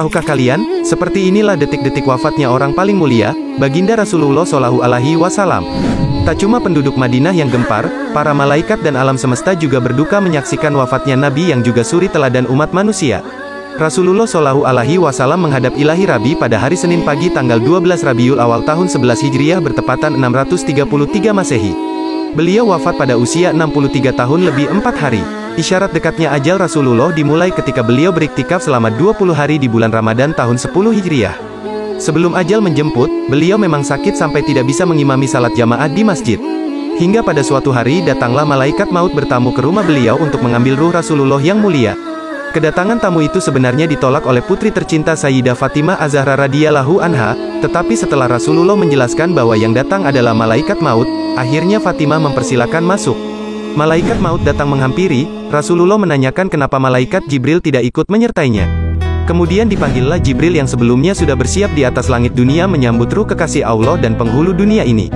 Tahukah kalian, seperti inilah detik-detik wafatnya orang paling mulia, Baginda Rasulullah Shallallahu Alaihi Wasallam. Tak cuma penduduk Madinah yang gempar, para malaikat dan alam semesta juga berduka menyaksikan wafatnya Nabi yang juga suri teladan umat manusia. Rasulullah Shallallahu Alaihi Wasallam menghadap ilahi Rabi pada hari Senin pagi tanggal 12 Rabiul Awal tahun 11 Hijriah bertepatan 633 Masehi. Beliau wafat pada usia 63 tahun lebih 4 hari. Isyarat dekatnya ajal Rasulullah dimulai ketika beliau beriktikaf selama 20 hari di bulan Ramadan tahun 10 Hijriah. Sebelum ajal menjemput, beliau memang sakit sampai tidak bisa mengimami salat jamaah di masjid. Hingga pada suatu hari datanglah malaikat maut bertamu ke rumah beliau untuk mengambil ruh Rasulullah yang mulia. Kedatangan tamu itu sebenarnya ditolak oleh putri tercinta Sayyidah Fatimah Az-Zahra radhiyallahu anha, tetapi setelah Rasulullah menjelaskan bahwa yang datang adalah malaikat maut, akhirnya Fatimah mempersilakan masuk. Malaikat maut datang menghampiri, Rasulullah menanyakan kenapa malaikat Jibril tidak ikut menyertainya. Kemudian dipanggillah Jibril yang sebelumnya sudah bersiap di atas langit dunia menyambut ruh kekasih Allah dan penghulu dunia ini.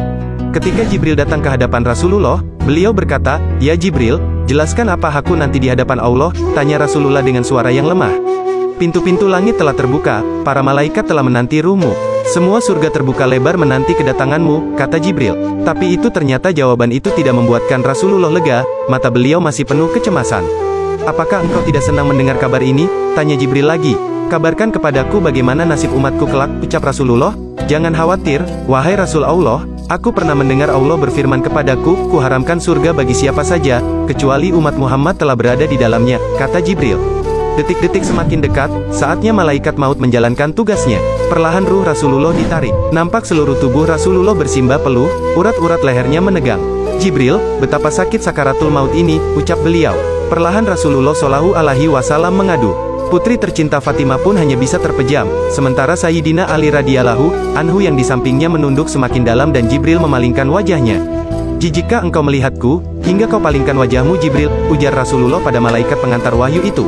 Ketika Jibril datang ke hadapan Rasulullah, beliau berkata, "Ya Jibril, jelaskan apa hakku nanti di hadapan Allah?" tanya Rasulullah dengan suara yang lemah. "Pintu-pintu langit telah terbuka, para malaikat telah menanti ruhmu. Semua surga terbuka lebar menanti kedatanganmu," kata Jibril. Tapi itu ternyata jawaban itu tidak membuatkan Rasulullah lega, mata beliau masih penuh kecemasan. "Apakah engkau tidak senang mendengar kabar ini?" tanya Jibril lagi. "Kabarkan kepadaku bagaimana nasib umatku kelak," ucap Rasulullah. "Jangan khawatir, wahai Rasul Allah, aku pernah mendengar Allah berfirman kepadaku, kuharamkan surga bagi siapa saja, kecuali umat Muhammad telah berada di dalamnya," kata Jibril. Detik-detik semakin dekat, saatnya malaikat maut menjalankan tugasnya. Perlahan ruh Rasulullah ditarik. Nampak seluruh tubuh Rasulullah bersimbah peluh, urat-urat lehernya menegang. "Jibril, betapa sakit sakaratul maut ini," ucap beliau. Perlahan Rasulullah Shallallahu Alaihi Wasallam mengadu. Putri tercinta Fatimah pun hanya bisa terpejam, sementara Sayyidina Ali radhiyallahu anhu yang di sampingnya menunduk semakin dalam dan Jibril memalingkan wajahnya. "Jijikah engkau melihatku, hingga kau palingkan wajahmu Jibril?" ujar Rasulullah pada malaikat pengantar wahyu itu.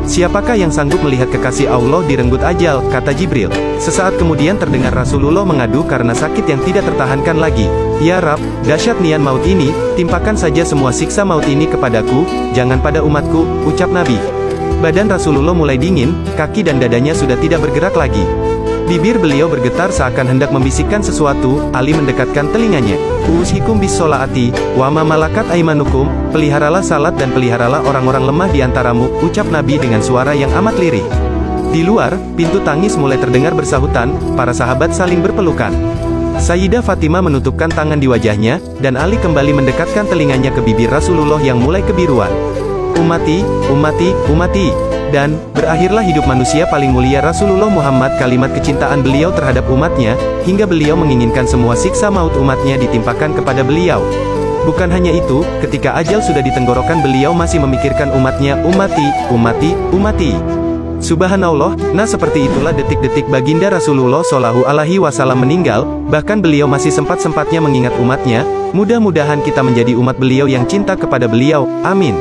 "Siapakah yang sanggup melihat kekasih Allah direnggut ajal?" kata Jibril. Sesaat kemudian terdengar Rasulullah mengadu karena sakit yang tidak tertahankan lagi. "Ya Rab, dahsyat nian maut ini, timpakan saja semua siksa maut ini kepadaku, jangan pada umatku," ucap Nabi. Badan Rasulullah mulai dingin, kaki dan dadanya sudah tidak bergerak lagi. Bibir beliau bergetar seakan hendak membisikkan sesuatu. Ali mendekatkan telinganya. "Usikum bis sholaati, wa ma malakat aimanukum," peliharalah salat dan peliharalah orang-orang lemah di antaramu, ucap Nabi dengan suara yang amat lirih. Di luar, pintu tangis mulai terdengar bersahutan, para sahabat saling berpelukan. Sayyidah Fatimah menutupkan tangan di wajahnya, dan Ali kembali mendekatkan telinganya ke bibir Rasulullah yang mulai kebiruan. "Umati, umati, umati." Dan, berakhirlah hidup manusia paling mulia Rasulullah Muhammad. Kalimat kecintaan beliau terhadap umatnya, hingga beliau menginginkan semua siksa maut umatnya ditimpakan kepada beliau. Bukan hanya itu, ketika ajal sudah di tenggorokan beliau masih memikirkan umatnya, "Umati, umati, umati." Subhanallah, nah seperti itulah detik-detik Baginda Rasulullah Shallallahu Alaihi Wasallam meninggal, bahkan beliau masih sempat-sempatnya mengingat umatnya. Mudah-mudahan kita menjadi umat beliau yang cinta kepada beliau, amin.